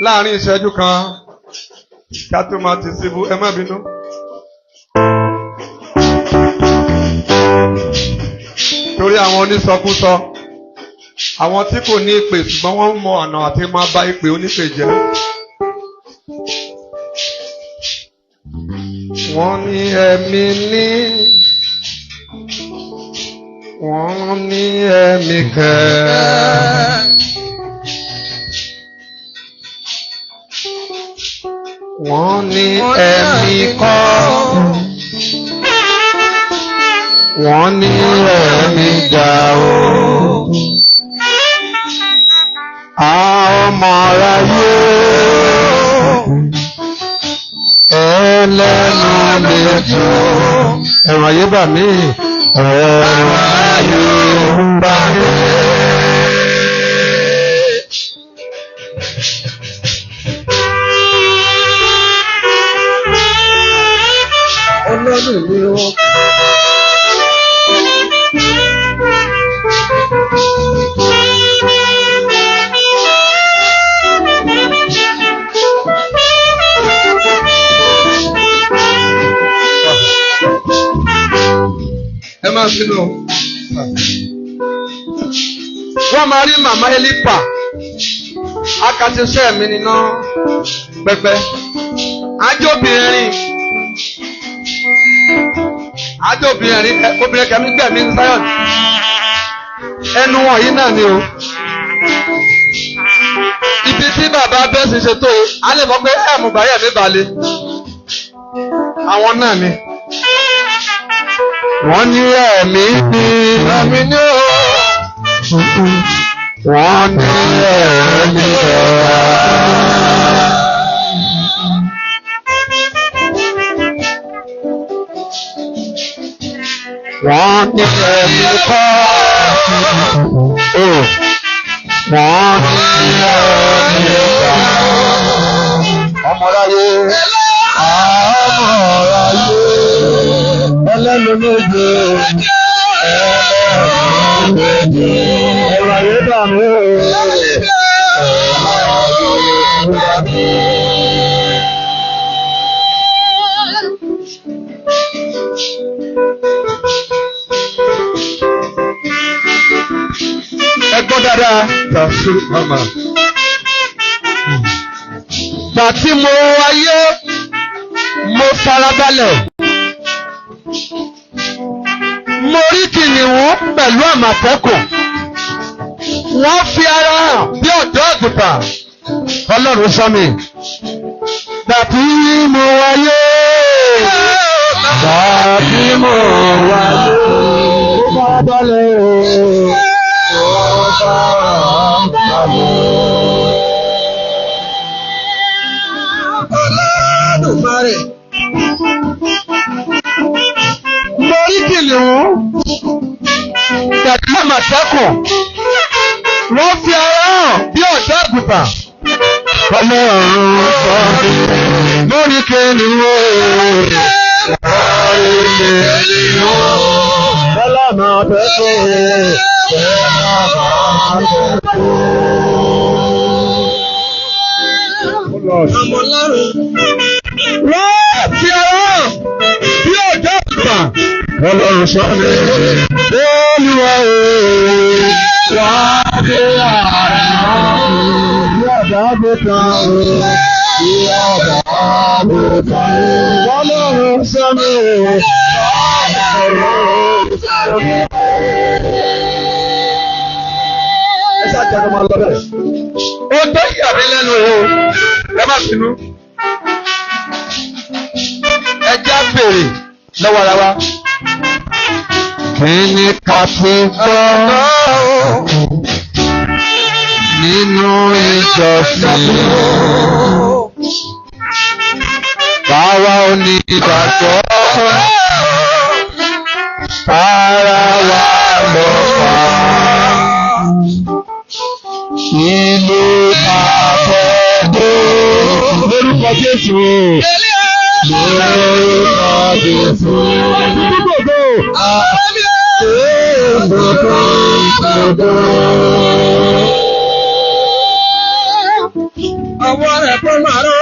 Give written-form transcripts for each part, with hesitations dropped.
láàrin ìṣẹ́jú kan ká tó máa ti síbú ẹ má bínú. Torí àwọn onísọkúsọ àwọn tí kò ní ìpè ṣùgbọ́n wọ́n mọ ọ̀nà àti máa bá ìpè onípè jẹ́. Wọ́n ní ẹ̀mí ní wọ́n ní ẹ̀mí kẹ́. Wọ́n ní ẹ̀mí kọ́. Wọ́n ní ẹ̀mí jà o. Ọmọ aráyé ẹlẹ́nu lè jọ. Ẹ̀rọ ayé bà mí. Ẹ̀rọ ayé bà mí. Ọlọ́run ni wọ́n. Ẹ máa sínú. Wọ́n máa rí màmá Elipa. Akàṣeṣẹ́ mi níná pẹpẹ. Ajóbìnrin. Ajóbìnrin obìnrin kẹ́mi gbẹ̀mí ní Zion. Ẹnu wọ̀nyí náà ni o. Ibi tí bàbá bẹ́ẹ̀sì ṣe tó a lè fọ́ pé ẹ̀mú báyẹ̀ mi balẹ̀. Àwọn náà ni. Wọ́n ní ẹ̀mí ní ẹ̀mí ní o. Wọ́n ní ẹ̀mí ẹ̀rọ. Wọ́n ní ẹ̀mí kọ́. Wọ́n ní ẹ̀mí ẹ̀rọ. Ọmọláyé. Ọmọláyé. Ẹlẹ́nu méje. Ẹlẹ́nu méje. Ẹ̀rọ ayé bà mí. Ẹ̀rọ ayé bà mí. Ẹ gbọ́ dáadáa. Gbà tí mo wáyé, mo farabalẹ̀. Mo rí kìnìún pẹ̀lú àmọ̀tẹ́kùn. Wọ́n fi ara hàn bí ọ̀dọ́ àgùntàn. Ọlọ́run sọ mi. Dàbí mo wáyé. Dàbí mo wáyé. Ó bá balẹ̀ o. Ó bá balẹ̀. Olódùmarè. Mo rí kìnìún pẹ̀lú àmọ̀tẹ́kùn. Wọ́n fi ara hàn bí ọ̀dọ́ àgùntàn. Ọlọ́run sọ mí. Mo rí kìnìún. Pẹ̀lú àmọ̀tẹ́kùn. Ọmọ lọ́rùn. Wọ́n fi ara hàn bí ọ̀dọ́ àgùntàn. Ọlọ́run sọ mí. Olúwa o. Wà á dé àrùn. Bí ọ̀dọ́ àgùntàn o. Bí ọ̀dọ́ àgùntàn o. Ọlọ́run sọ mí. Ọlọ́run sọ mí. Ẹ ṣáà jẹ́ kó máa lọ bẹ́ẹ̀. Ó tó yà mí lẹ́nu o. Ẹ má bínú. Ẹ já bèrè lọ́wọ́ ara wa. Kí ni ká fi gbọ́ nínú ìjọsìn? Báwa ò ní ìgbàgbọ́, ara wa lọ fà á. Ìlú àbọ̀dé lórúkọ Jésù. Lórúkọ Jésù. Àwọn kó máa ró.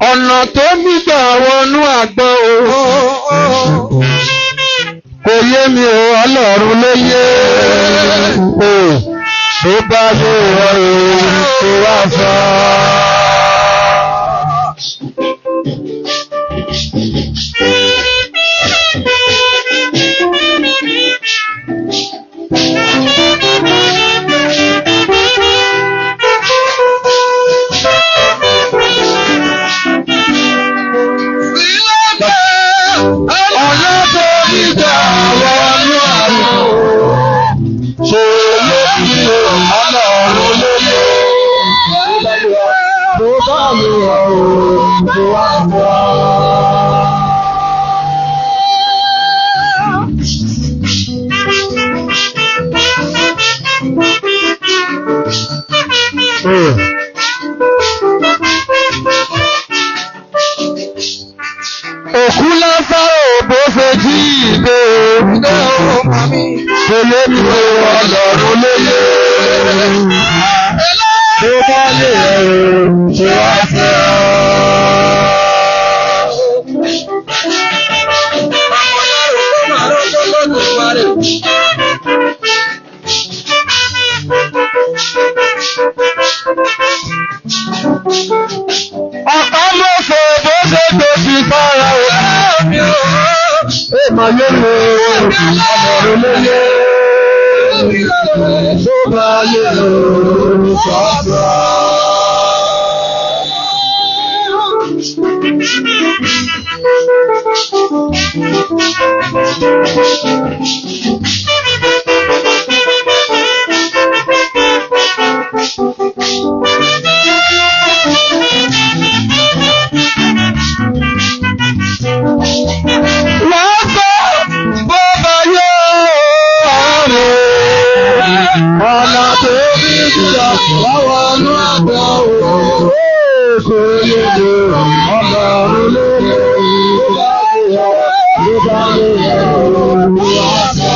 Ọ̀nà tó nígbà wọnú àgbọn o. Kò yé mi o, Ọlọ́run ló yé o. Tó bá yé ọ̀rọ̀ tó wá sọ. Òkú lásàrò bó ṣe jí ìgbé kò lè ní Ọlọ́run lóye. Tó bá lè ẹ̀rù tó wá fẹ́ ọ̀pá ló fò bó ṣe tó fi fara òní èèmà lórí Ọlọ́run lóye. Tó bá lè ẹ̀rù tó wá fẹ́ ọ̀nà tó bí ìjà láwọn ọ̀nà àgbà òun kò lè lè Ọlọ́run lóye. Ló bá lè ẹ̀rù wá sọ.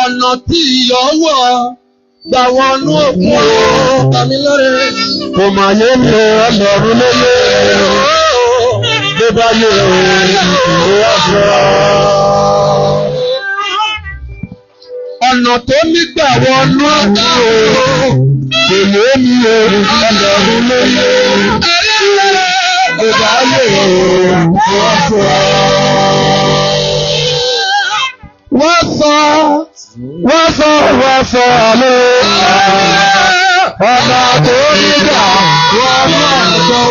Ọ̀nà tí ìyọ̀wọ̀ gbà wọnú òkun o, tàmí lóore. Kò mà yé mi Ọlọ́run lóye, bí bá yé ìwé ọ̀sẹ̀. Ọ̀nà tó mi gbà wọnú òkun o, kò yé mi Ọlọ́run lóye, bí bá yé ìwé ọ̀sẹ̀. Wọ́n sọ lé ọ̀nà tó nígbà wọ́n máa sọ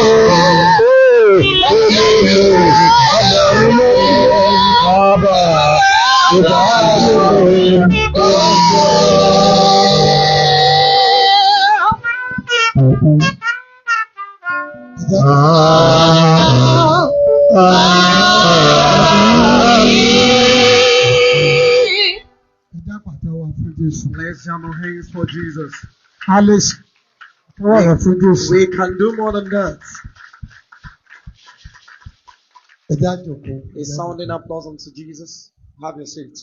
Ọlọ́run ló ọba ìbáyé Let's jam our hands for Jesus. Alice, We can do more than that. A sounding applause unto Jesus. Have your seat.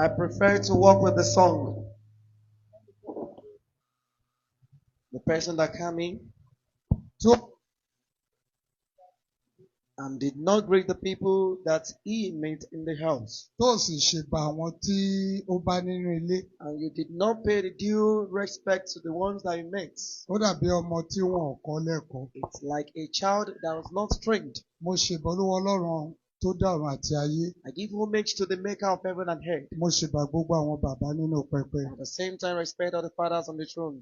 I prefer to walk with the song. The person that came in and did not greet the people that he met in the house. And you did not pay the due respect to the ones that you met. It's like a child that was not trained. I give homage to the maker of heaven and earth. At the same time, respect all the fathers on the throne.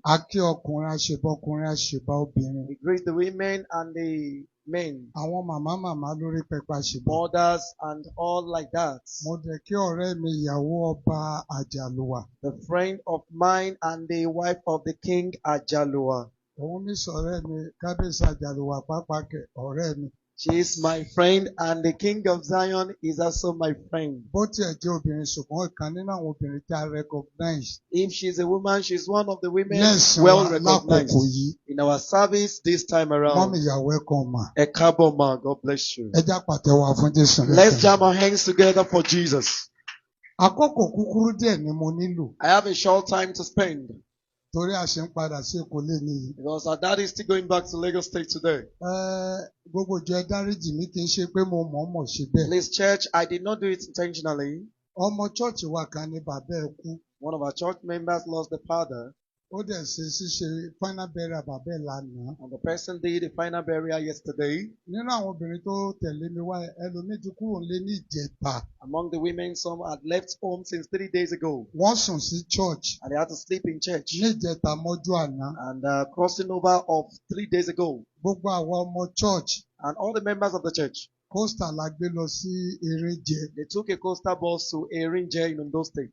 We greet the women and the men, mothers and all like that. The friend of mine and the wife of the king 𝙎𝙀. She is my friend, and the king of Zion is also my friend. If she's a woman, she's one of the women well recognized in our service this time around. 𝙂𝙀, ma, God bless you. Let's jam our hands together for Jesus. I have a short time to spend, because our dad is still going back to Lagos State today. Please, church, I did not do it intentionally. One of our church members lost the father, and the person did a final burial yesterday. Among the women, some had left home since 3 days ago, and they had to sleep in church. And crossing over of 3 days ago, and all the members of the church, they took a coastal bus to 𝙒𝙉 in Ondo State.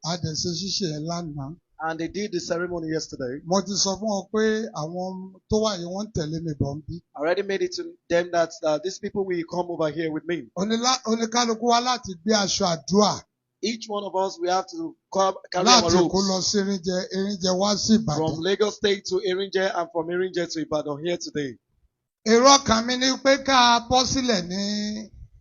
And they did the ceremony yesterday. I already made it to them that these people will come over here with me. Each one of us, we have to carry our ropes from Lagos State to 𝙒𝙉 and from 𝙒𝙉 to Ibadan here today.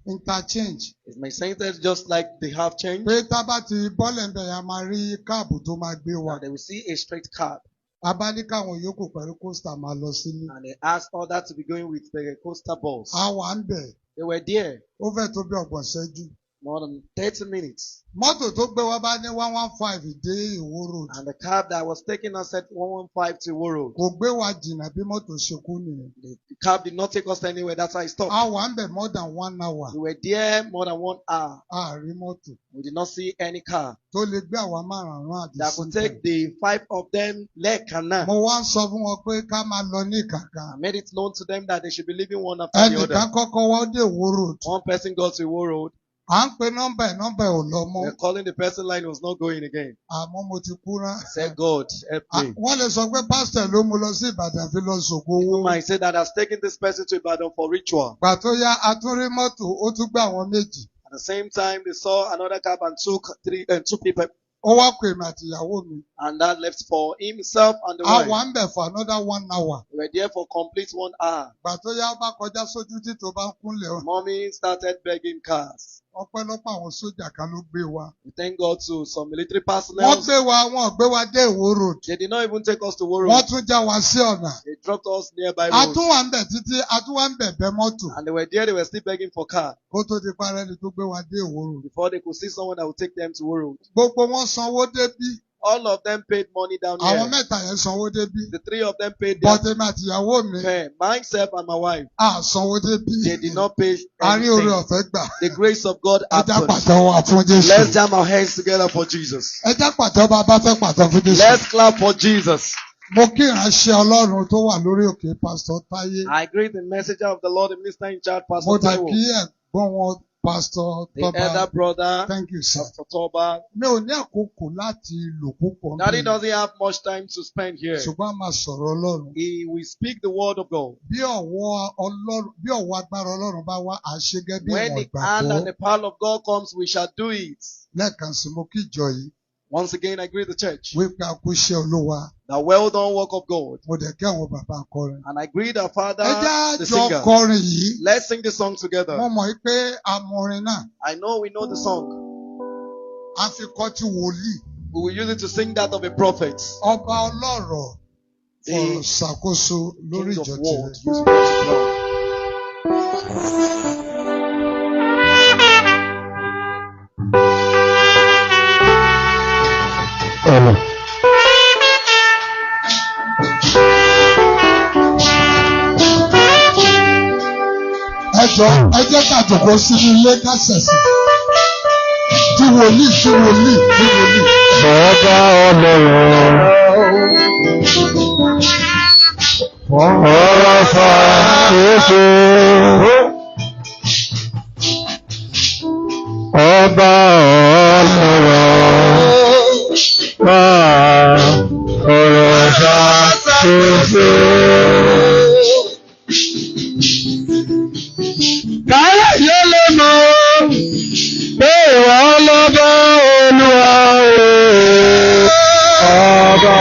Interchange. It's my saying that just like they have changed, Pé tá bá ti bọ́lẹ̀ ń bẹ̀ yẹn a máa rí káàbù tó máa gbé wa. and they will see a straight cab. Abáni káwọn yòókù pẹ̀lú coaster máa lọ sílé. And they asked others to be going with the coaster bus. A wà ń bẹ̀. They were there. Ó fẹ́ tó bí ọgbọ̀n ṣẹ́jú. More than 30 minutes. Mọ́tò tó gbé wa bá ní 115 dé Ìwó Road. And the cab that was taking us at 115 to Ìwó Road. Kò gbé wa jìnnà bí mọ́tò ṣe kú nìyẹn. The cab did not take us anywhere. That's why it stopped. A wà ń bẹ̀ more than 1 hour. We were there more than 1 hour. A rí mọ́tò. We did not see any car. Tó lè gbé àwa márùn-ún àti that could take the 5 of them lẹ́ẹ̀kan náà. Mo wá ń sọ fún wọn pé ká máa lọ ní ìkàkà. I made it known to them that they should be leaving one after the other. Ẹnìkan kọ́kọ́ wá dé Ìwó Road. One person got to Ìwó Road. À ń pe nọ́mbà ẹ̀ ò lọ mọ́. They're calling the person line, was not going again. Àmọ́ mo ti kú rán. I said, God, help me. Wọ́n lè sọ pé pásítọ̀ ló mú lọ sí Ìbàdàn fi lọ ṣògo owó. People might say that has taken this person to Ibadan for ritual. Gbà tó yá, a tún rí mọ́tò, ó tún gbé àwọn méjì. At the same time, they saw another cab and two people. Ó wá pè mí àti ìyàwó mi. And that left for himself and the A wife. wà ń bẹ̀ for another 1 hour. We were there for complete 1 hour. Gbà tó yá, ó bá kọjá sójú tí tó bá ń kúnlẹ̀. Mommy started begging cars. Ọpẹ́lọpẹ́ àwọn sójà kan ló gbé wa. We thank God to some military personnel. Wọ́n gbé wa, wọn ò gbé wa dé Ìwó Road. They did not even take us to Ìwó Road. Wọ́n tún já wa sí ọ̀nà. They dropped us nearby A roads. tún wà ń bẹ̀ títí, a tún wà ń bẹ̀bẹ̀ mọ́tò. And they were there, they were still begging for car. Kó tó di parẹ́ ni tó gbé wa dé Ìwó Road. Before they could see someone that would take them to Ìwó Road. Gbogbo wọn sanwó débí. All of them paid money down here. Àwọn mẹ́ta yẹn sanwó débí. The 3 of them paid their Bọ́tẹ́mi àti ìyàwó mi. fare. Myself and my wife. A sanwó débí. They did not pay A rí oore anything. ọ̀fẹ́ gbà. The grace of God Ẹ já happened. pàtẹ́wọ́ fún Jésù. Let's jam our hands together for Jesus. Ẹ já pàtẹ́wọ́ bá a bá fẹ́ pàtẹ́wọ́ fún Jésù. Let's clap for Jesus. Mo kí ìránṣẹ́ Ọlọ́run tó wà lórí òkè Pásítọ̀ Táyé. I greet the messenger of the Lord, the minister in charge, Mo Pastor dẹ̀ Taiwo. kí ẹ̀gbọ́n wọn Pásítọ̀ The Tọ́ba. elder brother, Thank you, sir. Pastor Toba. Mi ò ní àkókò láti lò púpọ̀. Daddy doesn't have much time to spend here. Ṣùgbọ́n a máa sọ̀rọ̀ Ọlọ́run. He will speak the word of God. Bí ọ̀wọ́ agbára Ọlọ́run bá wá, à ṣe gẹ́gẹ́ bí When ìwọ̀n the hand and ìgbàgbọ́. the power of God comes, we shall do it. Lẹ́ẹ̀kan sí mo kí ìjọ yìí. Once again, I greet the church. Wípé a kú iṣẹ́ Olúwa. The well done work of God. Mo dẹ̀ kí àwọn bàbá akọrin. And I greet our father, Ẹ jẹ́ the àjọ singer. kọrin yìí. Let's sing the song together. Mo mọ̀ pé amọ̀rin náà. I know we know the song. A fi kọ́ ti wòlíì. We will use it to sing that of a prophet. Ọba ọlọ́rọ̀ fọ̀rọ̀ The ṣàkóso lórí King of ìjọ world. tirẹ̀. Use words of love. Ẹ jẹ́ ká jókòó sínú ilé ká ṣẹ̀sìn. Tí wòlíì. Ọba ọlọ́run ọ̀rọ̀ ṣàkóso. Ọba ọlọ́run ọ̀rọ̀ ṣàkóso. Káyọ̀ lè mọ̀ pé ìwọ lọ́ba Olúwa ọba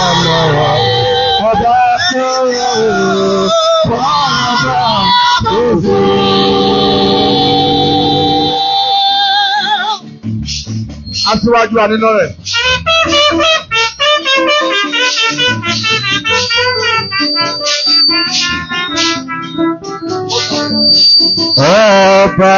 ọlọ́wọ́ ọba òfin. Aṣíwájú Adínú rẹ̀. Ọba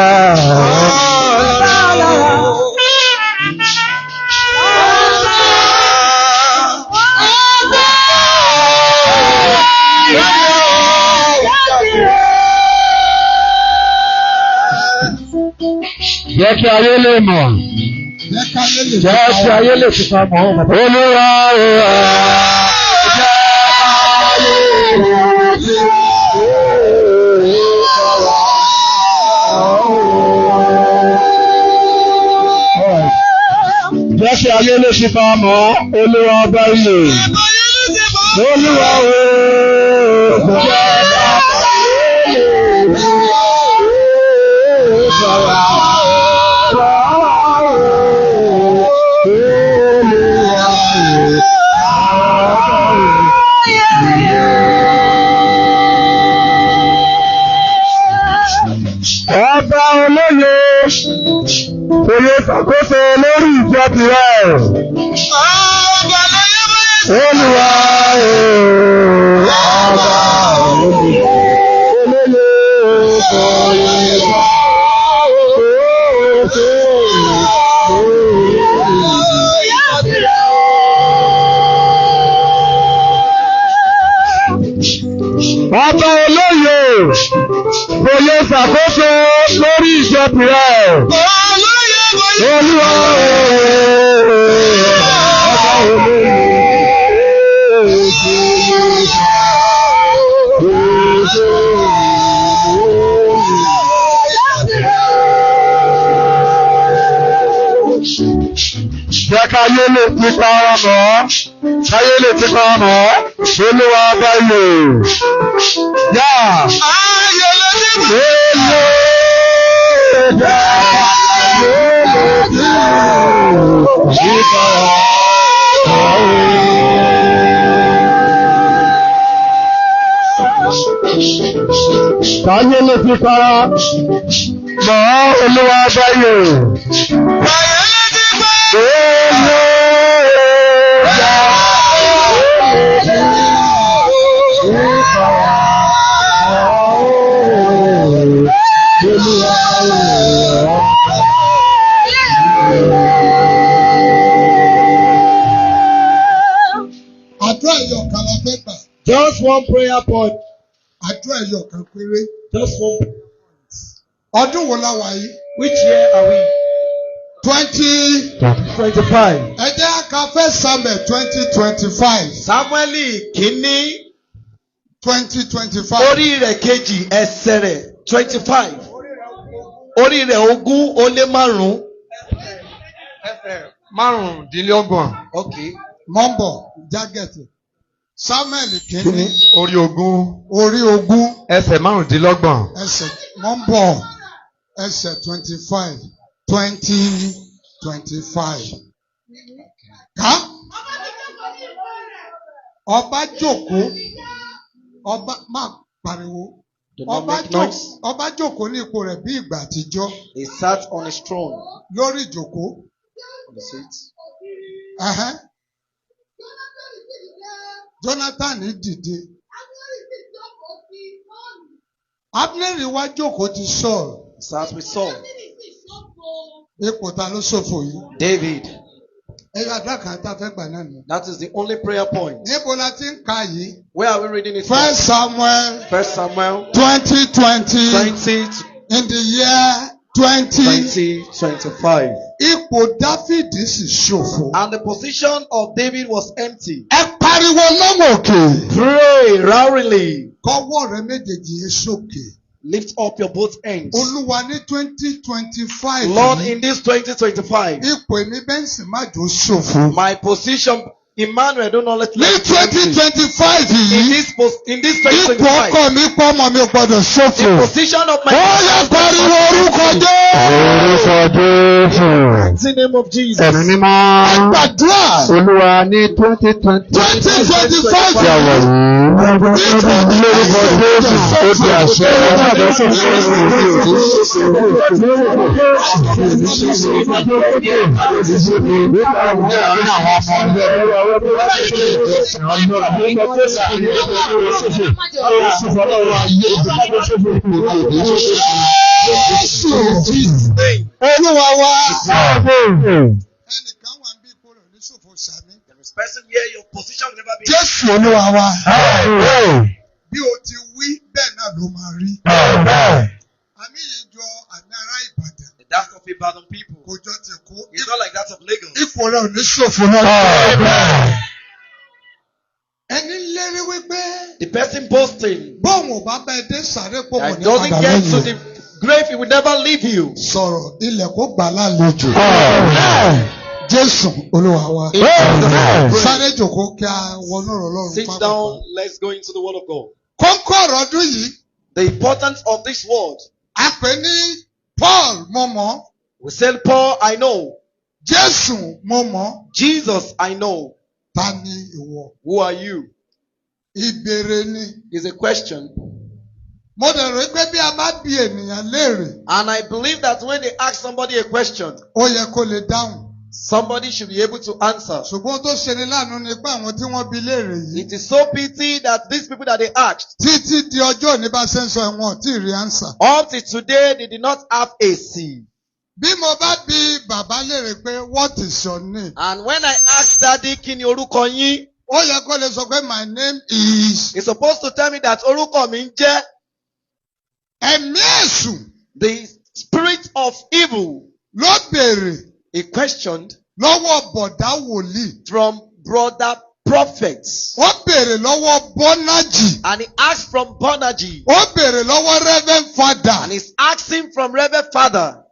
jẹ́ kí ayé lè mọ̀. Jẹ́ kí ayé lè fi pa mọ́. Olúwa òwà. Jẹ́ ayé jẹ́ kí ayé lè fi pa mọ́. Olúwa ọba ilé. Olúwa òwà. Jẹ́ ọba olóye òye ṣàkóso lórí ìjọ tirẹ̀. Olúwa ọba olóye òye ṣàkóso. Oyè ṣàkóso lórí ìjọ tirẹ̀. Olúwa jẹ́ káyé lè ti pa ara mọ́, káyé lè ti pa ara mọ́, Olúwa báyò. Yá! Ayé lè ti pa ara mọ́. Káyé lè ti pa ara mọ́, Olúwa báyò. Just one prayer point. Just one prayer point. Ọdún wo la wà yìí? Which year are we? 2025. Ẹ jẹ́ ká First Samuel 2025. Samueli kìíní 2025. Orí rẹ̀ kejì ẹsẹ̀ rẹ̀ 25. Orí rẹ̀ 20 márùndínlọ́gbọ̀n. Okay. Mọ́mbọ̀ jágẹ̀tì. Samuel kìíní. Orí 20. Orí 20. Ẹsẹ̀ márùndínlọ́gbọ̀n. Ẹsẹ̀ mọ́mbọ̀ ẹsẹ̀ 25. 2025. Ká. Ọba jókòó. Ọba máa pariwo. Ọba jókòó ní ipò rẹ̀ bí ìgbà àtijọ́. He sat on his throne. Lórí ìjókòó. On the seat. Jonathan dìde. Abner wá jókòó ti Saul. Sat with Saul. Ipò ta ló ṣòfò yìí? David. Ẹ̀yà àdàkà tá a fẹ́ gbà náà nù. That is the only prayer point. Níbo la ti ń ka yìí? Where are we reading it? First Samuel 2020. In the year 2025. Ipò Dáfídì sì ṣòfò. And the position of David was empty. Ẹ pariwo lọ́wọ́ òkè. Pray roundly. Kọ́wọ́ rẹ méjèèjì yẹn sókè. Lift up your both ends. Olúwa ní 2025. Lord, in this 2025. Ipò èmi Benson má jò ṣòfò. My position, Emmanuel, don't let me. Ní 2025 yìí. In this 2025. Ipò ọkọ mi pọ̀ ọmọ mi ò gbọdọ̀ ṣòfò. The position of my. Ó yẹ pariwo orúkọ Jésù. Orúkọ Jésù. In the name of Jesus. Ẹ̀mí mímọ́. Àgbàdúrà. Olúwa ní 2025. Yàwọ̀ yìí. Lórúkọ Jésù ó di àṣẹ. Olúwa wa. This person here, your position will never be. Jésù Olúwa wa. Bí o ti wí bẹ́ẹ̀ náà ló máa rí. Àmì yìí jọ àmì ará Ìbàdàn. That of Ibadan people. Kò jọ ti kú. It's not like that of Lagos. Ipò rẹ̀ ò ní ṣòfò náà. Ẹni lérí wípé. The person boasting. Bóun ò bá bẹ́ẹ̀ dé sàré pò wọ́n ní padà doesn't get to the grave, he will never leave you. Sọ̀rọ̀ ilẹ̀ kó gbà lálejò. Jésù Olúwa wa. Sáré jòkó kí a wọnú ọ̀rọ̀ Ọlọ́run. Sit down, let's go into the word of God. Kókó ọ̀rọ̀ ọdún yìí. The importance of this word. A pè ní Paul mo mọ̀. We said Paul, I know. Jésù mo mọ̀. Jesus, I know. Ta ni ìwọ? Who are you? Ìbéèrè ni. Is a question. Mo dẹ̀ rò pé bí a bá bi ènìyàn léèrè. And I believe that when they ask somebody a question, ó yẹ kó lè dáhùn. somebody should be able to answer. Ṣùgbọ́n tó ṣe ni láàánú ni pé àwọn tí wọ́n bi léèrè yìí. It is so pity that these people that they asked. Títí di ọjọ́ òní bá ṣe ń sọ ẹ̀wọ̀n tí ì rí answer. Up to today, they did not have a C. Bí mo bá bi bàbá léèrè pé what is your name? And when I asked Daddy, kí ni orúkọ yín? Ó yẹ kó lè sọ pé my name is. He's supposed to tell me that orúkọ mi ń jẹ́. The spirit of evil. He questioned from brother prophets. And he asked from 𝙂𝙍𝙊𝙑. And he's asking from Reverend Father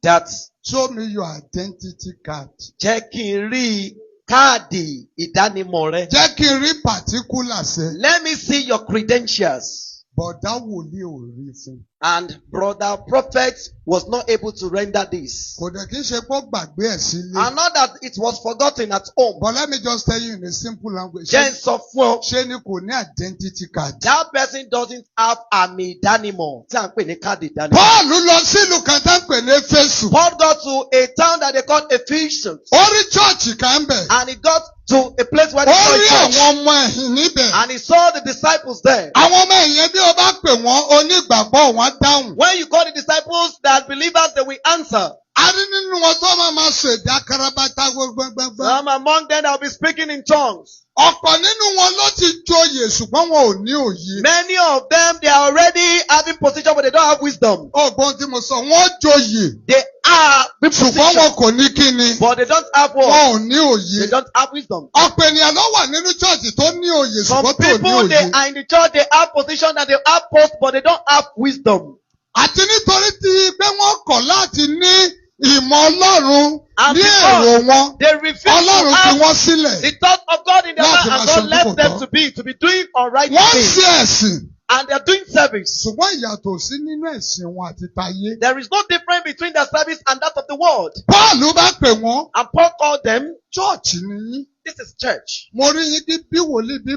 that show me your identity card. Jẹ́ kí n rí káàdì ìdánimọ̀ rẹ. Jẹ́ kí n rí particulars ẹ. Let me see your credentials. Bọ̀dá wòlíì ò rí fún. And brother prophet was not able to render this. Kò dẹ̀ kí n ṣe pé ó gbàgbé ẹ̀ sílé. And not that it was forgotten at home. But let me just tell you in a simple language. Jẹ́ n sọ fún ọ. Ṣé ni kò ní identity card? That person doesn't have àmì ìdánimọ̀ tí à ń pè ní káàdì ìdánimọ̀. Paul lọ sílùú kan tá ń pè ní Éfésù. Paul got to a town that they called Ephesians. Ó rí chọ́ọ̀chì kan bẹ̀. And he got to a place where they saw a church. Ó rí àwọn ọmọ ẹ̀yìn níbẹ̀. And he saw the disciples there. Àwọn ọmọ ẹ̀yìn bí o bá pè wọ́n onígbàgbọ́ wọn dáhùn. When you call the disciples that believers, they will answer. A rí nínú wọn tó máa ṣe èdè akarabata gbogbogbò. Some among them that will be speaking in tongues. Ọ̀pọ̀ nínú wọn ló ti joyè ṣùgbọ́n wọn ò ní òye. Many of them, they are already having position but they don't have wisdom. Ọgbọ́n tí mo sọ, wọ́n joyè. They are ṣùgbọ́n wọn kò ní kíni. But they don't have what? Wọn ò ní òye. They don't have wisdom. Ọ̀pọ̀ ènìyàn ló wà nínú chọ́ọ̀chì tó ní òye ṣùgbọ́n tó ní òye. Some people, they are in the church, they have position and they have post but they don't have wisdom. Àti nítorí tí pé wọ́n kọ̀ láti ní ìmọ̀ Ọlọ́run ní èrò wọn. Ọlọ́run fi wọ́n sílẹ̀. The thought of God in their mind and God left them to be doing alright things. Wọ́n ṣe ẹ̀sìn. And they are doing service. Ṣùgbọ́n ìyàtọ̀ sí nínú ẹ̀sìn wọn àti tayé. There is no difference between their service and that of the world. Paul bá pè wọ́n. And Paul called them. Chọ́ọ̀chì ni yín. This is church. Mo rí yín bí wòlíì bí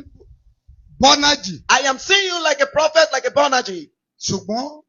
𝙂𝙍𝙊𝙑. I am seeing you like a prophet, like a 𝙂𝙍𝙊𝙑. Ṣùgbọ́n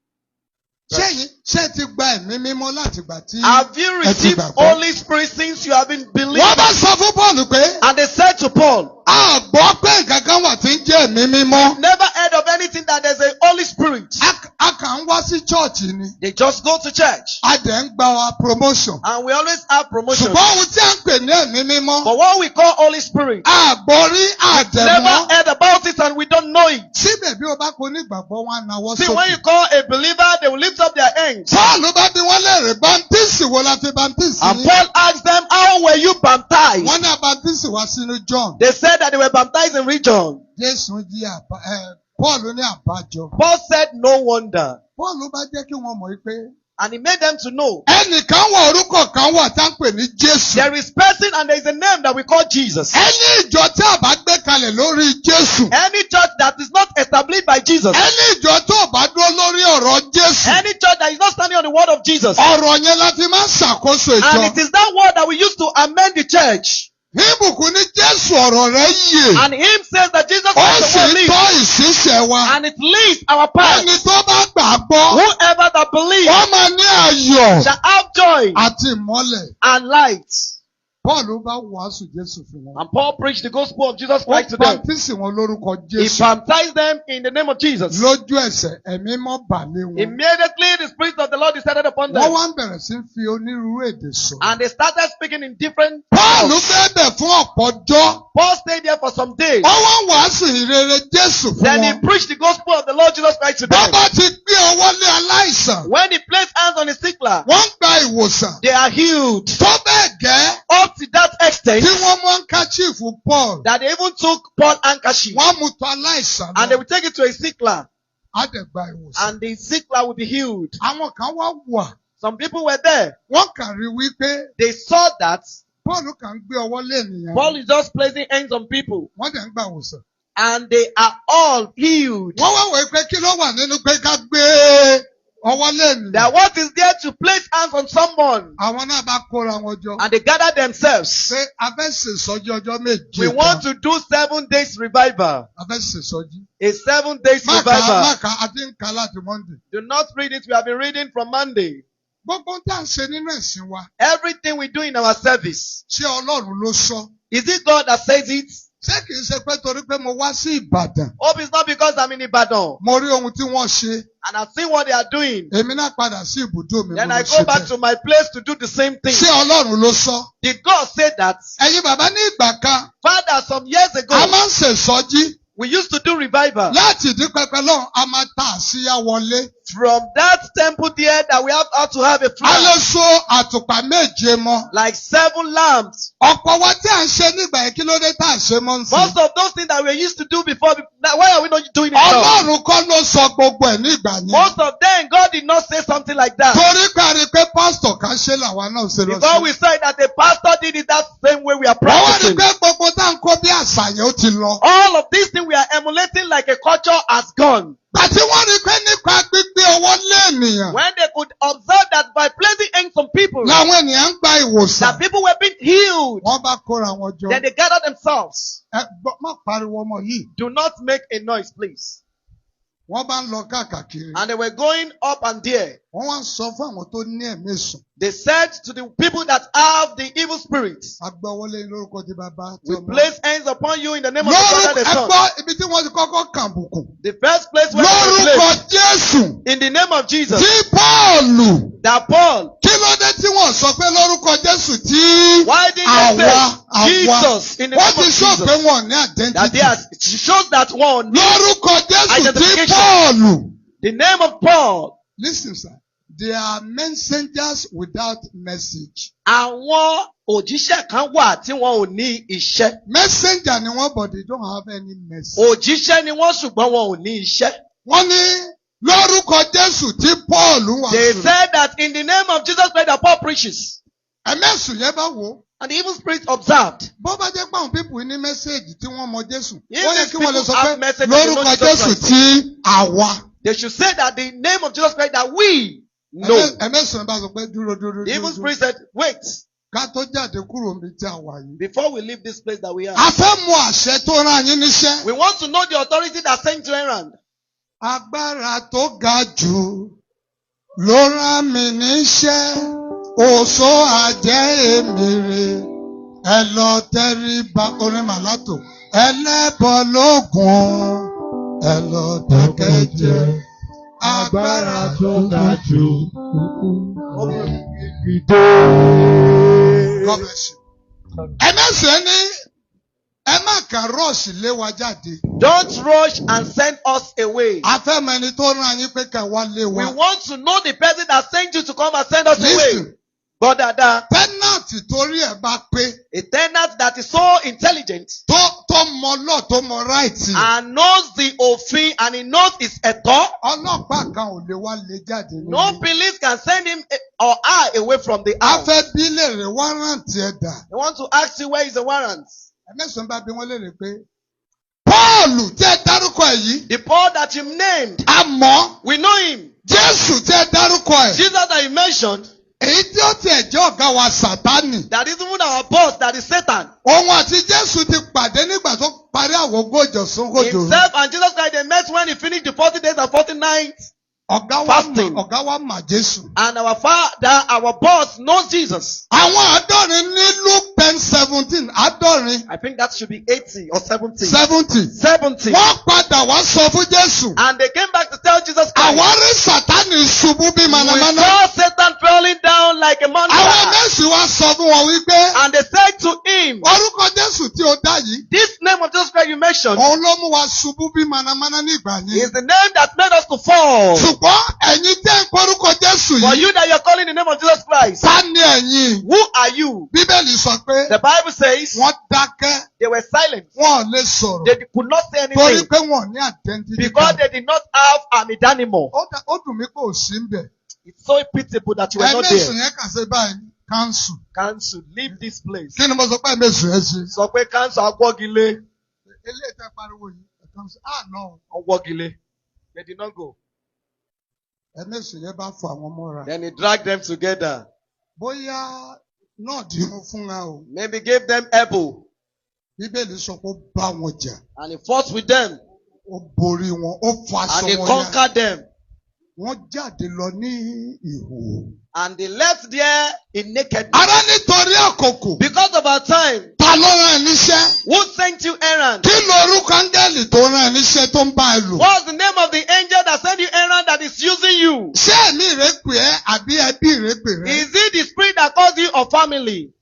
ṣé ti gba ẹ̀mí mímọ́ láti gbà tí. Have you received Holy Spirit since you have been believing? Wọ́n bá sọ fún Paul pé. And they said to Paul. A gbọ́ pé nǹkan wà tí ń jẹ́ ẹ̀mí mímọ́. Never heard of anything that there's a Holy Spirit. A kàn ń wá sí chọ́ọ̀chì ni. They just go to church. A dẹ̀ ń gba wa promotion. And we always have promotion. Ṣùgbọ́n ohun tí a ń pè ní ẹ̀mí mímọ́. But what we call Holy Spirit. A gbọ́ rí àdẹ̀mọ́. Never heard about it and we don't know it. Síbẹ̀ bí o bá kó onígbàgbọ́ wọn náwó sókè. See, when you call a believer, they will lift up their hands. Paul bá bí wọ́n léèrè baptisi wo la fi baptisi. And Paul asked them, how were you baptized? Wọ́n ní baptisi wá sínú John. They said that they were baptized in region. Jésù jí Paul ní àbájọ. Paul said no wonder. Paul bá jẹ́ kí wọ́n mọ̀ pé. And he made them to know. Ẹnìkan wà orúkọ kan wà tá ń pè ní Jésù. There is person and there is a name that we call Jesus. Ẹni ìjọ tí a bá gbé kalẹ̀ lórí Jésù. Any church that is not established by Jesus. Ẹni ìjọ tó bá dúró lórí ọ̀rọ̀ Jésù. Any church that is not standing on the word of Jesus. Ọ̀rọ̀ yẹn la fi máa ń ṣàkóso ìjọ. And it is that word that we use to amend the church. Ìbùkún ní Jésù ọ̀rọ̀ rẹ̀ yè. And him says that Jesus Ó Christ sì will lead. tọ́ ìṣiṣẹ́ wa. And it leads our path. Ẹni tó bá gbàgbọ́. Whoever that believes. Wọ́n máa ní ayọ̀. Shall have joy. Àti ìmọ́lẹ̀. And light. Paul bá wàásù Jésù fún wọn. And Paul preached the gospel of Jesus Christ to them. Ó baptisi wọn lórúkọ Jésù. He baptized them in the name of Jesus. Lójú ẹsẹ̀ ẹ̀mí mọ́ bà lé wọn. Immediately the Spirit of the Lord descended upon them. Wọ́n wá ń bẹ̀rẹ̀ sí fi onírúurú èdè sọ. And they started speaking in different Paul tongues. bẹ̀bẹ̀ fún ọ̀pọ̀jọ́. Paul stayed there for some days. Ó wá wàásù ìrere Jésù fún wọn. Then he preached the gospel of the Lord Jesus Christ to them. Bàbá ti gbé ọwọ́ lé aláìsàn. When he placed hands on the sick, Wọ́n gba ìwòsàn. they are healed. Tó bẹ́ẹ̀ gẹ́. Up to that extent. Tí wọ́n mú handkerchief Paul. That they even took Paul handkerchief. Wọ́n mú tọ aláìsàn. And they will take it to a sickler. Á dẹ̀ gba ìwòsàn. And the sickler will be healed. Àwọn kan wá wà. Some people were there. Wọ́n kàn rí wípé. They saw that. Paul kàn gbé ọwọ́ lé ènìyàn. Paul is just placing hands on people. Wọ́n dẹ̀ ń gba ìwòsàn. And they are all healed. Wọ́n wá wò pé kí ló wà nínú pé ká gbé ọwọ́ lé ènìyàn. That what is there to place hands on someone. Àwọn náà bá kóra wọn jọ. And they gather themselves. Pé a fẹ́ ṣèṣọ́jí ọjọ́ méje. We want to do 7 days revival. A fẹ́ ṣèṣọ́jí. A 7 days revival. Máka àti ń kà láti Monday. Do not read it. We have been reading from Monday. Gbogbo tá à ń ṣe nínú ẹ̀sìn wa. Everything we do in our service. Ṣé Ọlọ́run ló sọ? Is it God that says it? Ṣé kìí ṣe pé torí pé mo wá sí Ìbàdàn? Hope it's not because I'm in Ibadan. Mo rí ohun tí wọ́n ṣe. And I've seen what they are doing. Èmi náà padà sí ibùdó mi. Then I go back to my place to do the same thing. Ṣé Ọlọ́run ló sọ? Did God say that? Ẹ̀yin bàbá ní ìgbà kan. Father, some years ago. A máa ń ṣèṣọ́jí. We used to do revival. Láti ìdí pẹpẹ lọ́hùn, a máa ta àsíá wọlé. From that temple there that we have to have a flag. Like 7 lamps. Most of those things that we used to do before, why are we not doing it now? Most of them, God did not say something like that. Because we said that the pastor did it that same way we are practicing. All of these things we are emulating like a culture has gone. When they could observe that by placing hands on people, that people were being healed, then they gathered themselves. Do not make a noise, please. And they were going up and there. They said to the people that have the evil spirits, we place hands upon you in the name of the Father and the Son. The first place where they placed, in the name of Jesus, that Paul, why did they say Jesus in the name of Jesus? That it shows that one identification. The name of Paul. Listen, sir. They are messengers without message. Àwọn òjíṣẹ́ kan wà tí wọn ò ní iṣẹ́. Messenger ni wọ́n, but they don't have any message. Òjíṣẹ́ ni wọ́n ṣùgbọ́n wọn ò ní iṣẹ́. Wọ́n ní lórúkọ Jésù tí Paul wà. They said that in the name of Jesus Christ that Paul preaches. Ẹ̀mẹ́sùn yẹn bá wò. And the evil spirit observed. Bó bá jẹ́ pé àwọn people ní message tí wọ́n mọ Jésù. If these people have message lórúkọ Jésù tí àwa. They should say that the name of Jesus Christ that we know. Ẹ̀mẹ́sùn bá sọ pé dúró. The evil spirit said, wait. Ká tó jáde kúrò níbi tí a wà yìí. Before we leave this place that we are. A fẹ́ mọ àṣẹ tó rán yín níṣẹ́. We want to know the authority that sent you around. Agbára tó ga jù ló rán mi níṣẹ́. Òṣó àjẹ́ èmèrè. Ẹ lọ tẹríba orin màlátò. Ẹlẹ́bọ lóògùn. Ẹ lọ dákẹ́jẹ́. Agbára tó ga jù. God bless you. Don't rush and send us away. We want to know the person that sent you to come and send us away. But a tenant that is so intelligent and knows the offense and he knows his 𝙆. No police can send him or her away from the house. They want to ask you where is the warrant. The Paul that you named, we know him. Jesus that you mentioned, that is even our boss, that is Satan. Himself and Jesus Christ, they met when he finished the 40 days and 40 nights fasting. And our father, our boss, knows Jesus. I think that should be 80 or 70. 70. And they came back to tell Jesus Christ. We saw Satan falling down like a monster. And they said to him, this name of Jesus Christ you mentioned is the name that made us to fall. For you that you are calling the name of Jesus Christ, who are you? The Bible says they were silent. They could not say anything because they did not have an identity. It's so pitiable that you are not there. Cancel. Leave this place. So cancel Agbogile. They did not go. Then he dragged them together. Maybe gave them elbow. And he fought with them. And he conquered them. And they left there in nakedness. Because of our time. Who sent you errand? What's the name of the angel that sent you errand that is using you? Is it the spirit that calls you or family?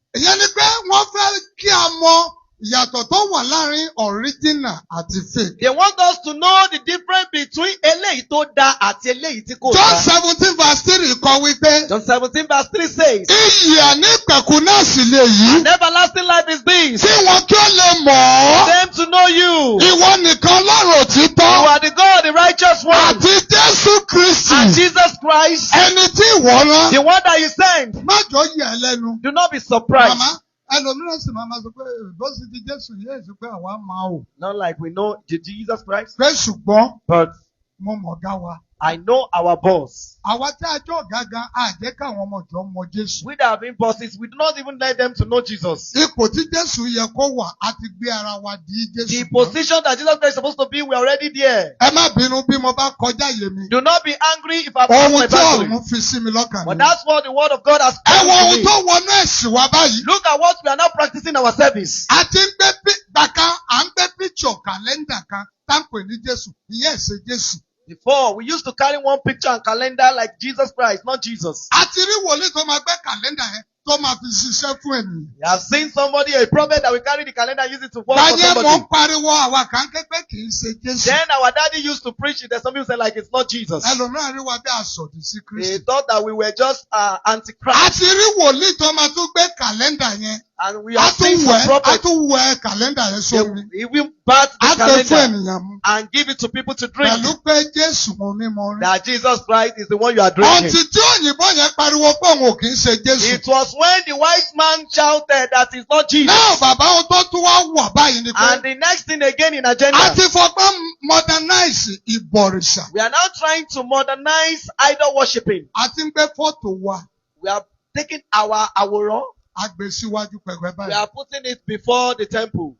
Ìyàtọ̀ tó wà láàrin original àti fake. They want us to know the difference between eléyìí tó dá àti eléyìí tí kò dá. John 17:3 kọ wípé. John 17:3 says. Iyì ànípẹ̀kun náà sì lè yí. An everlasting life is this. Tí wọn kí ó lè mọ̀ ọ́. For them to know you. Ìwọ nìkan Ọlọ́run òtítọ́. You are the God, the righteous one. Àti Jésù Kristi. And Jesus Christ. Ẹni tí ìwọ rán. The one that you sent. Má jọ yẹ̀ ẹ́ lẹ́nu. Do not be surprised. Màmá. Ẹlòmíràn sì máa sọ pé bó sì ti Jésù yé èsì pé àwa máa wò. Not like we know Jesus Christ. Pé ṣùgbọ́n. But mo mọ̀ ọ̀gá wa. I know our boss. Àwa tí a jọ ọ̀gá gan, a jẹ́ káwọn ọmọ ìjọ mọ Jésù. We that have been bosses, we do not even let them to know Jesus. Ipò tí Jésù yẹ kó wà, a ti gbé ara wa di Jésù. The position that Jesus Christ is supposed to be, we are already there. Ẹ má bínú bí mo bá kọjá yé mi. Do not be angry if I pass my boundary. Ohun tí ọ̀run fi sí mi lọ́kàn ni. But that's what the word of God has Ẹ wo told ohun me. tó wọnú ẹ̀sìn wa báyìí. Look at what we are now practicing our service. A ti ń gbé gbàkan, à ń gbé picture kàlẹ́ndà kan táǹpẹ̀ ní Jésù. Ìyẹn ẹ̀sẹ̀ Jésù. Before, we used to carry one picture and calendar like Jesus Christ, not Jesus. A ti rí wòlíì tó máa gbé kàlẹ́ndà yẹn tó máa fi ṣiṣẹ́ fún ènìyàn. We have seen somebody, a prophet that will carry the calendar and use it to work for Báyẹ̀ mo somebody. ń pariwo àwa kan kékeré kì í ṣe Jésù. Then our daddy used to preach it. There's some people say like it's not Jesus. Ẹlòmíràn rí wa bí àsọ̀dì sí Kristi. They thought that we were just antichrist. A ti rí wòlíì tó máa tún gbé kàlẹ́ndà yẹn. And we have seen some A prophets. tún wẹ kàlẹ́ndà yẹn sómi. They even bat the A gbé fún calendar ènìyàn mu. and give it to people to drink. Pẹ̀lú pé Jésù mo ní mo rí. That Jesus Christ is the one you are drinking. Ọ̀ntì tí òyìnbó yẹn pariwo pé òun ò kì í ṣe Jésù. It was when the wise man shouted that it's not Jesus. Náà bàbá ohun tó tún wá wà báyìí ni pé. And the next thing again in agenda. A ti fọgbọ́n modernize ìbọ̀rìṣà. We are now trying to modernize idol worshipping. A ti ń gbé fọ́tò wa. We are taking our àwòrán. A gbé síwájú pẹ̀pẹ̀ We báyìí. are putting it before the temple.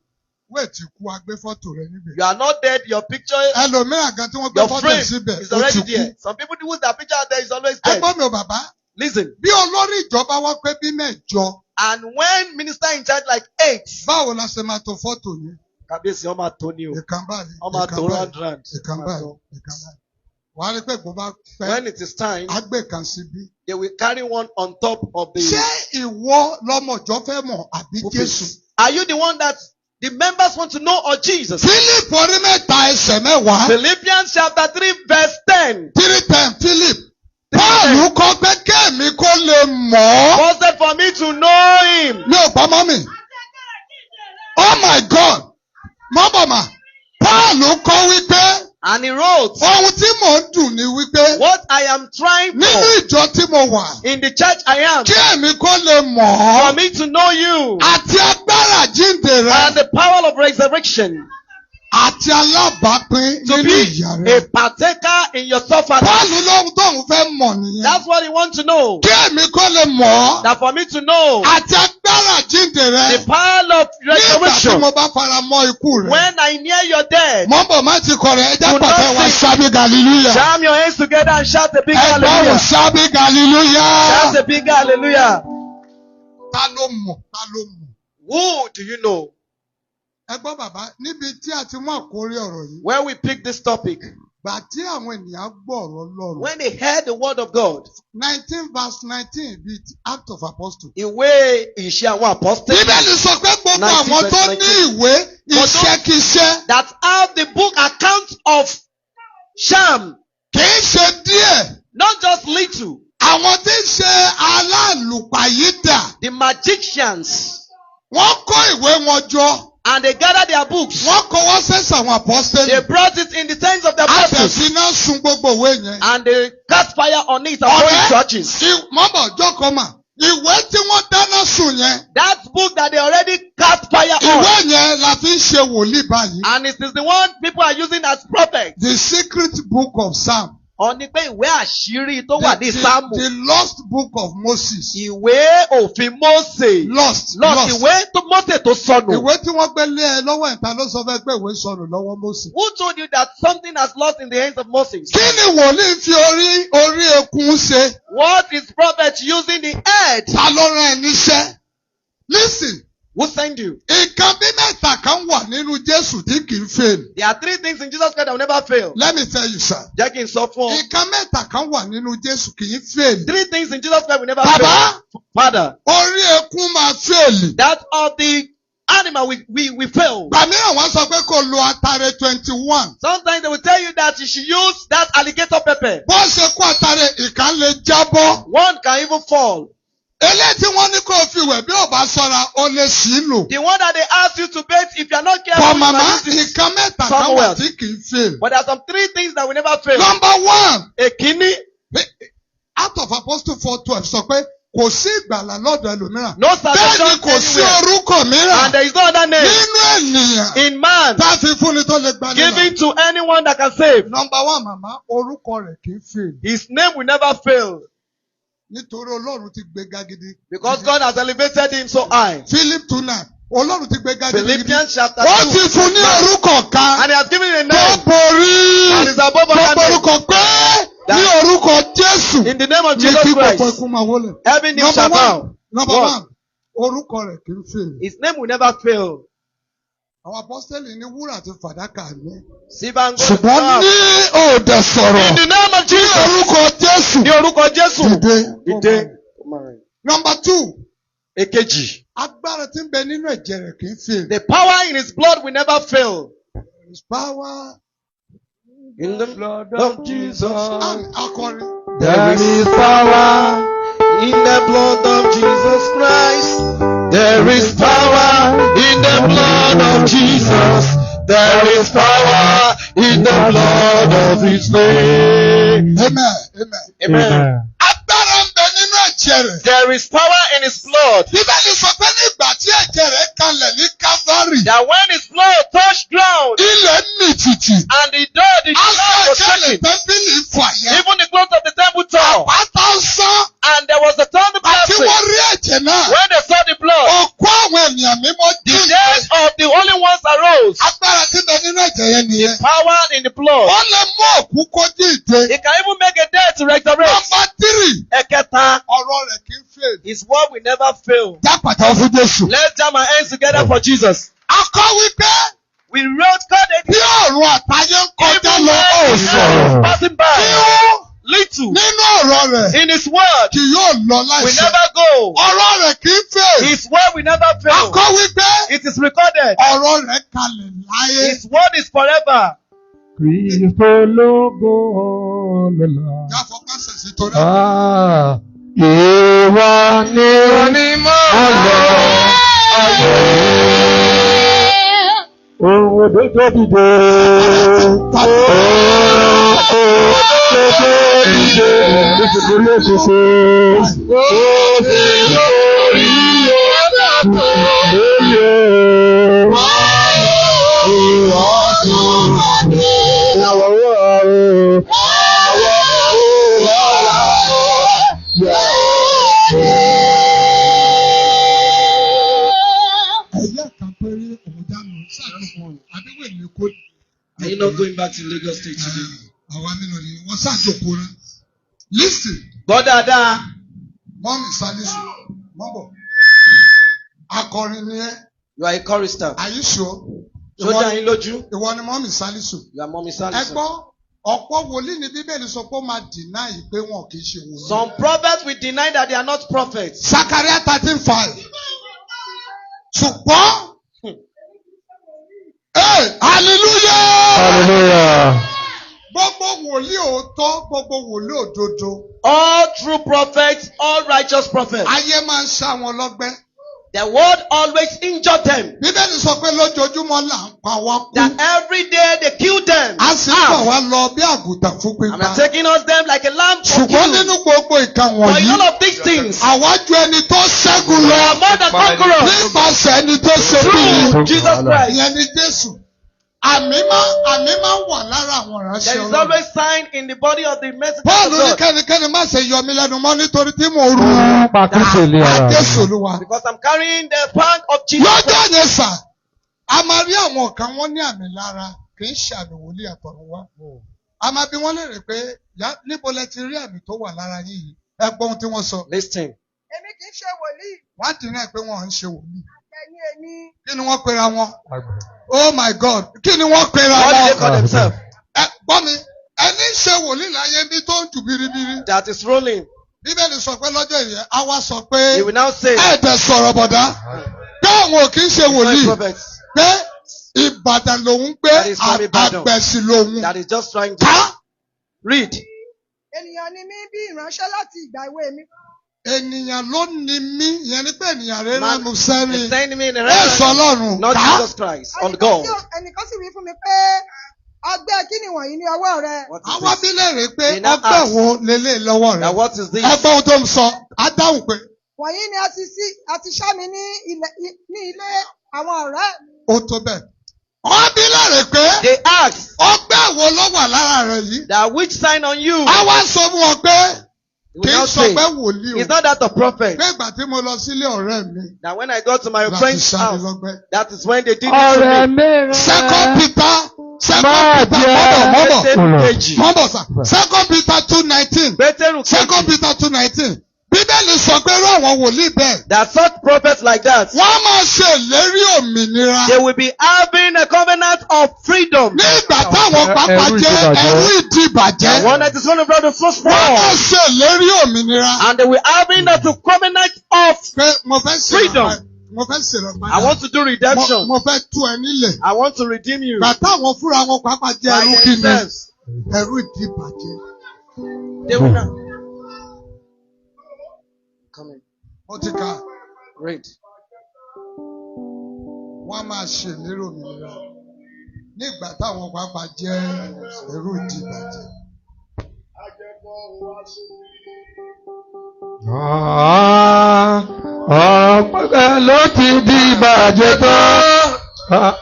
Wéètì kú a gbé fọ́tò rẹ̀ níbẹ̀. You are not dead. Your picture, Ẹlòmíràn gan tí wọ́n gbé your fọ́tò frame síbẹ̀, is ó already ti there. kú. Some people who their picture out there is always dead. Ẹgbọ́n mi ò bàbá. Listen. Bí olórí ìjọba wá pé bí mẹ́jọ. And when minister in charge like 8. Báwo la ṣe máa to fọ́tò yẹn? Kábíyèsí ọmọ àtọ́ni o. Ìkan báyìí. Ọmọ àtọ́ round. Ìkan báyìí. Wàá rí pé kò bá fẹ́. When it is time, A gbé kan síbí. they will carry one on top of the Ṣé ìwọ lọmọjọ fẹ́ mọ̀ àbí pulpit. Jésù? Are you the one that the members want to know or Jesus? Philip orí mẹ́ta ẹsẹ̀ mẹ́wàá. Philippians chapter 3 verse 10. 3:10 Philip. Paul kọ pé kéèmí kó lè mọ̀ ọ́. Posted for me to know him. Mi ò gbọ́ mọ́ mi. Oh my God! Mọ́bọ̀mà. Paul kọ wípé. And he wrote, Ohun tí mò ń dùn ni wípé. what I am trying Nínú for ìjọ tí mo wà. in the church I am, Kí èmi kó lè mọ̀ for ọ́. me to know you Àti agbára jíǹde rẹ. and the power of resurrection, Àti alábàápín to nínú be ìyà a rẹ. partaker in your suffering. Paul lóhun tóun fẹ́ mọ̀ nìyẹn. That's what he wants to know. Kí èmi kó lè mọ̀ ọ́. That for me to know Àti agbára jíǹde rẹ. the power of Nígbà tí resurrection, mo bá fara mọ́ ikú rẹ. when I near your death, Mọ́ bọ̀ má ti kọ̀rọ̀ ẹja Do not pàtẹ́ wa sing. sábì Hallelujah. jam your hands together and shout a big Ẹgbọ́n hallelujah. sábì Hallelujah. Shout a big hallelujah. Ta ló mọ̀? Ta ló mọ̀? Who do you know? Ẹgbọ́n bàbá níbi tí a ti mú àkórí ọ̀rọ̀ yìí. When we pick this topic, Gbà tí àwọn ènìyàn gbọ́ ọ̀rọ̀ Ọlọ́run. when they heard the word of God, 19 verse 19 bíi Act of Apostle. ìwé ìṣe àwọn apostles, Bíbélì sọ pé gbogbo 19 àwọn tó verse ní ìwé iṣẹ́kíṣẹ́ that have the book account of sham, kì í ṣe díẹ̀. not just little, Àwọn tí ń ṣe alálùpàyídà. the magicians, Wọ́n kó ìwé wọn jọ. and they gathered their books. Wọ́n kọ wọ́n sẹ́sẹ̀ àwọn apọ́sítẹ́lì. They brought it in the tents of the apostles, Àtẹ̀síná sun gbogbo ìwé yẹn. and they cast fire on it and burn Ọ̀rẹ́, churches. Mọ́bọ̀ jọ́kọ̀ mà. Ìwé tí wọ́n dáná sun yẹn. That book that they already cast fire on, Ìwé yẹn la fi ń ṣe wòlíì báyìí. and it is the one people are using as prophets. The secret book of Psalm. Ó ní pé ìwé àṣírí tó wà ní Sáàmù. The lost book of Moses. Ìwé òfin Mósè. Lost. Ìwé tó Mósè tó sọnù. Ìwé tí wọ́n gbé lé ẹ lọ́wọ́ ìta ló sọ fẹ́ pé ìwé sọnù lọ́wọ́ Mósè. Who told you that something has lost in the hands of Moses? Kí ni wòlíì fi orí ekun ṣe? What is prophet using the head? Ta ló rán ẹ níṣẹ́? Listen. Who sent you? Nǹkan bí mẹ́ta kan wà nínú Jésù tí kì í fail. There are 3 things in Jesus Christ that will never fail. Let me tell you, sir. Jẹ́ kí n sọ fún ọ. Nǹkan mẹ́ta kan wà nínú Jésù kì í fail. 3 things in Jesus Christ will never Bàbá, fail. Father, orí ekun máa fail. that of the animal will fail. Sometimes they will tell you that you should use that alligator pepper. One can even fall. The one that they ask you to bathe, if you are not careful, you might use it somewhere. But there are some three things that will never fail. Number one, a kidney. Out of Apostle 4:12, no salvation anywhere. And there is no other name in man given to anyone that can save. Number one, Mama, his name will never fail. Because God has elevated him so high. Philippians chapter 2. And he has given a name. And is above all in the name of Jesus Christ. Every knee shall bow. Number one. His name will never fail. Our apostle in the word àti fàdákà ni. Ṣùgbọ́n ní òde sọ̀rọ̀. In the name of Jesus. Ní orúkọ Jésù. Dìde. Number two. Èkejì. Agbára tí ń bẹ nínú ẹ̀jẹ̀ rẹ̀ kì í fail. The power in his blood will never fail. There is power in the blood of Jesus. There is power in the blood of Jesus Christ. There is power in the blood of Jesus. There is power in the blood of his name. Amen. Amen. Amen. There is power in his blood. That when his blood touched ground, and the ground was shaking, even the clothes of the temple tore, and there was a thunder blasting. When they saw the blood, the dead of the holy ones arose. The power in the blood. It can even make a dead to resurrect. Eketa. His word will never fail. Let's jam our hands together for Jesus. We wrote code it. Passing by. Little in his word will never go. His word will never fail. It is recorded. His word is forever. Ìwọ ni onímọ̀ ayé. Ohun òdodo dìde. Nítorí òṣìṣẹ́. Lórí Are you not going back to Lagos State today? Listen. Bọ́dàdà. Mommy Salisu. Mọ́bọ̀. Akọrin ni ẹ́. You are a chorister. Are you sure? Ṣojà yín lójú. Ìwọ ni Mommy Salisu. You are Mommy Salisu. Ẹgbọ́n ọ̀pọ̀ wòlíì ní Bíbélì sọ pé ó máa deny pé wọn kì í ṣe wòlíì. Some prophets will deny that they are not prophets. Zechariah 13:5. Ṣùgbọ́n. Hallelujah! Hallelujah! Gbogbo wòlíì òótọ́, gbogbo wòlíì òdodo. All true prophets, all righteous prophets. Ayé máa ń ṣá wọn lọ́gbẹ́. The word always injure them. Bíbélì sọ pé lójoojúmọ́ là ń pa wá kú. That every day they kill them. A sì ń bọ̀ wá lọ bí àgùntàn fún pípa. And are taking us them like a lamb for kill. Ṣùgbọ́n nínú gbogbo ìkan wọ̀nyí. But in all of these things. Àwájú ẹni tó ṣẹ́gun lọ. We are more than conquerors. Nípasẹ̀ ẹni tó ṣe bí. Through Jesus Christ. Ìyẹn ni Jésù. Àmì máa wà lára àwọn ìránṣẹ́ Ọlọ́run. There is always sign in the body of the message of God. Paul ní kẹ́nikẹ́ni má ṣe yọ mí lẹ́nu mọ́ nítorí tí mo rú. Jésù Olúwa. Because I'm carrying the bank of Jesus. Lọ́jọ́ yẹn sà, a máa rí àwọn kan wọ́n ní àmì lára kì í ṣe àmì wòlíì àtọ̀runwá. A máa bí wọ́n léèrè pé níbo lẹ ti rí àmì tó wà lára yín yìí? Ẹ gbọ́ ohun tí wọ́n sọ. Listen. Èmi kì í ṣe wòlíì. Wọ́n á ti rìn pé wọ́n ń ṣe wòlíì. Èmi. Kí ni wọ́n pera wọn? Oh my God! Kí ni wọ́n pera wọn? What do they call themselves? Gbọ́ mi, ẹni ṣe wòlíì láyé bí tó ń jù biribiri. That is rolling. Bíbélì sọ pé lọ́jọ́ ìyẹn, a wá sọ pé. He will now say. Ẹ̀ẹ́dẹ̀ sọ̀rọ̀ bọ̀dá. Pé Pé àwọn ò kí ń ṣe wòlíì. Pé Ìbàdàn lòun gbé àgbẹ̀sì lòun. That is just trying to read. Ènìyàn ni mí bí ìránṣẹ́ láti ìgbà èwe mi. Ènìyàn ló ní mí, ìyẹn ni pé ènìyàn rẹ̀ ránu sẹ́ni. Ẹ sọ Ọlọ́run. Not Jesus Christ, on God. Ẹnìkan sì wí fún mi pé ọgbẹ́ kí ni wọ̀nyí ní ọwọ́ rẹ? Àwọn abílẹ̀ rẹ̀ pé ọgbẹ́ wo lélẹ̀ lọ́wọ́ rẹ̀? Now what is this? Ẹgbẹ́ ohun tó ń sọ, á dáhùn pé. Wọ̀nyí ni a ti ṣá mi ní ilé àwọn ọ̀rẹ́ mi. Ó tó bẹ́ẹ̀. Wọ́n abílẹ̀ rẹ̀ pé. They asked. Ọgbẹ́ wo ló wà lára rẹ̀ yìí? That which sign on you? Àwa sọ fún wọn pé. Kì í sọ pé wòlíì o. It's not that of prophet. Pé ìgbà tí mo lọ sílé ọ̀rẹ́ mi. That when I got to my friend's house, that is when they did it Ọ̀rẹ́ to me. mi. Second Peter mọ́bọ̀ sà. Second Peter 2:19. Second Peter 2:19. Bíbélì sọ pé irú àwọn wòlíì bẹ́ẹ̀. That such prophets like that. Wọ́n máa ṣe ìlérí òmìnira. They will be having a covenant of freedom. Ní ìgbà táwọn pápá jẹ́ ẹrú ìdìbàjẹ́. One that is going to bring the first Wọ́n máa ṣe ìlérí òmìnira. And they will having a covenant of freedom. Mo fẹ́ ṣèrànwọ́. I want to do redemption. Mo fẹ́ tú ẹ nílẹ̀. I want to redeem you. Ìgbà táwọn fúnra wọn pápá jẹ́ ẹrú kíni. Ẹrú ìdìbàjẹ́. They will not. Come in. Ó ti ka. Read. Wọ́n máa ṣe ìlérí òmìnira. Nígbà táwọn pápá jẹ́ ẹrú ìdìbàjẹ́. Ọ̀pẹ́ ló ti di ìbàjẹ́ tán.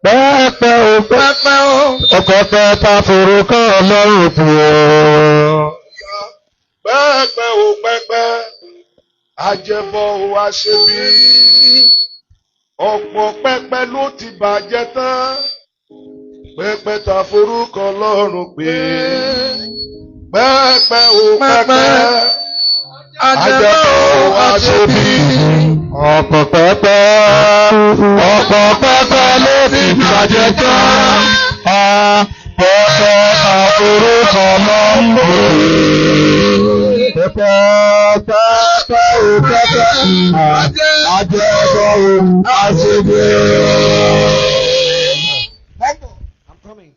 Pẹ́pẹ́ o pẹ́pẹ́ o. Ọkọ̀ pẹ́ta forúkọ Ọlọ́run fún ọ. Pẹ́pẹ́ o pẹ́pẹ́, ajẹ́bọ o aṣebí. Ọ̀pọ̀ pẹ́pẹ́ ló ti bàjẹ́ tán. Pẹ́pẹ́ ta forúkọ Ọlọ́run pé. Pẹ́pẹ́ o pẹ́pẹ́, ajẹ́bọ o aṣebí. Ọ̀pọ̀ pẹ́pẹ́ ló ti bàjẹ́ tán. Pẹ́pẹ́ ta forúkọ Ọlọ́run pé. Pẹ́pẹ́ o pẹ́pẹ́, ajẹ́bọ o aṣebí. I'm coming.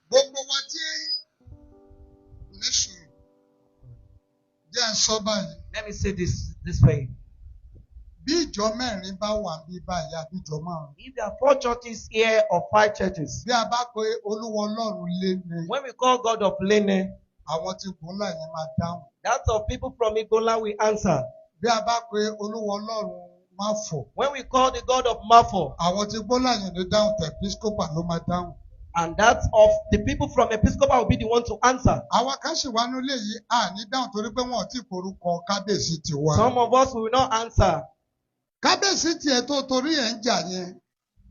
Gbogbo wa tí lẹ́sùn jẹ́ sọ báyìí. Let me say this way. Bí ìjọ mẹ́rin bá wà bí báyìí àbí ìjọ márùn-ún. If there are 4 churches here or 5 churches, Bí a bá pe Olúwa Ọlọ́run lé ní. when we call God of Lene, Àwọn tí gbọ́nlá yẹn máa dáhùn. that's of people from Igola will answer. Bí a bá pe Olúwa Ọlọ́run máa fọ̀. When we call the God of Mafo, Àwọn tí gbọ́nlá yẹn ló dáhùn tẹ̀ Episcopal ló máa dáhùn. and that's of the people from Episcopal will be the one to answer. Àwọn kan ṣì wá nílé yìí ní dáhùn torí pé wọn ò tí ì forúkọ kábíyèsí ti wá. Some of us will not answer. Kábíyèsí tiẹ̀ tó torí ẹ̀ ń jà yẹn.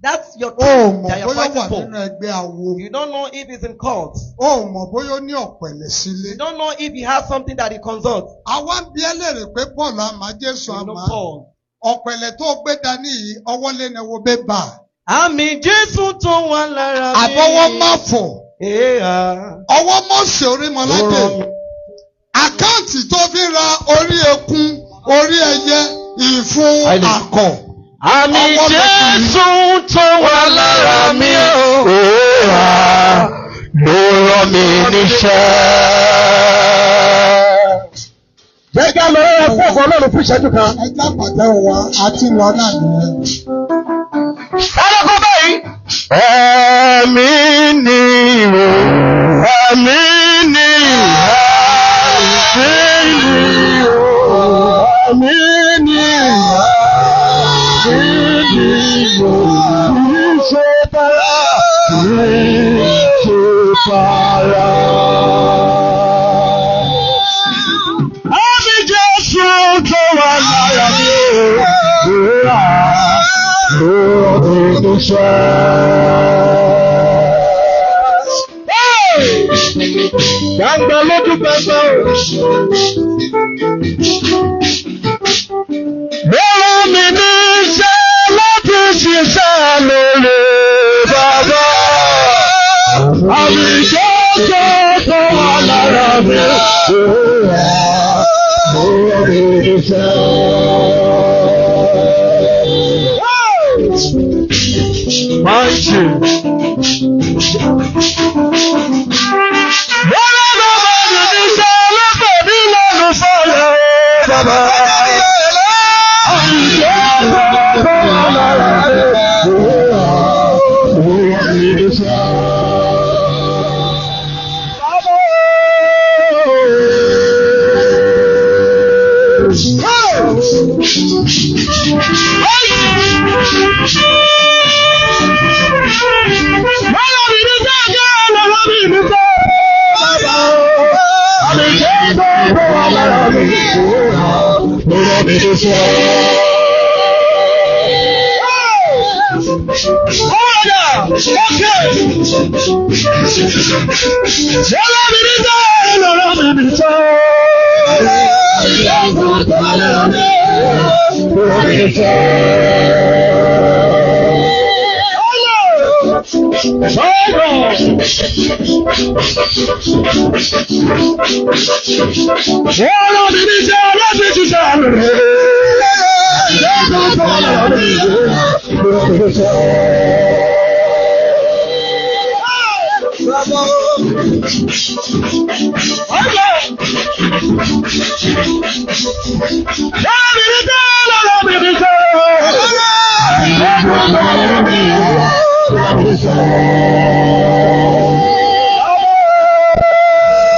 That's your Ó thing mọ̀ that you're bóyá wà fighting nínú for. ẹgbẹ́ awo. You don't know if it's in court. Ó mọ̀ bóyá ó ní ọ̀pẹ̀lẹ̀ sílé. You don't know if he has something that he consults. Àwa ń bi ẹlẹ́rìí pé Paul àmà Jésù You know àmà. Paul. Ọ̀pẹ̀lẹ̀ tó gbé dání yìí ọwọ́ lẹ́nu wo bẹ́ẹ̀ bà. Àmì Jésù tó wà lára mi. Àbọ̀wọ́ má fọ̀. Ọwọ́ mọ̀ ṣe orí mọ́ládé. Àkáǹtì tó fi ra orí ekun, orí ẹyẹ, ìfun akọ. Àmì Jésù tó wà lára mi ó ló rán mi níṣẹ́. Gẹ́gẹ́ lọ rẹ̀ fún ọ̀fọ̀ Ọlọ́run fún ìṣẹ́jú kan. Ẹja pàtẹ́wọ̀ wa àti lọ náà nìyẹn. Ẹlẹ́kọ̀ọ́ báyìí. Ẹ̀mí ni o, ẹ̀mí ni o, ẹ̀mí ni o, ṣe para, ṣe para. Àmì Jésù tó wà lára mi gbàgbà lójú gbàgbà o. Bẹ́ẹ̀ mi ní iṣẹ́ láti ṣiṣẹ́ lórí bàbá. Àmì Jésù tó wà lára mi lórí iṣẹ́. ¡Bravo!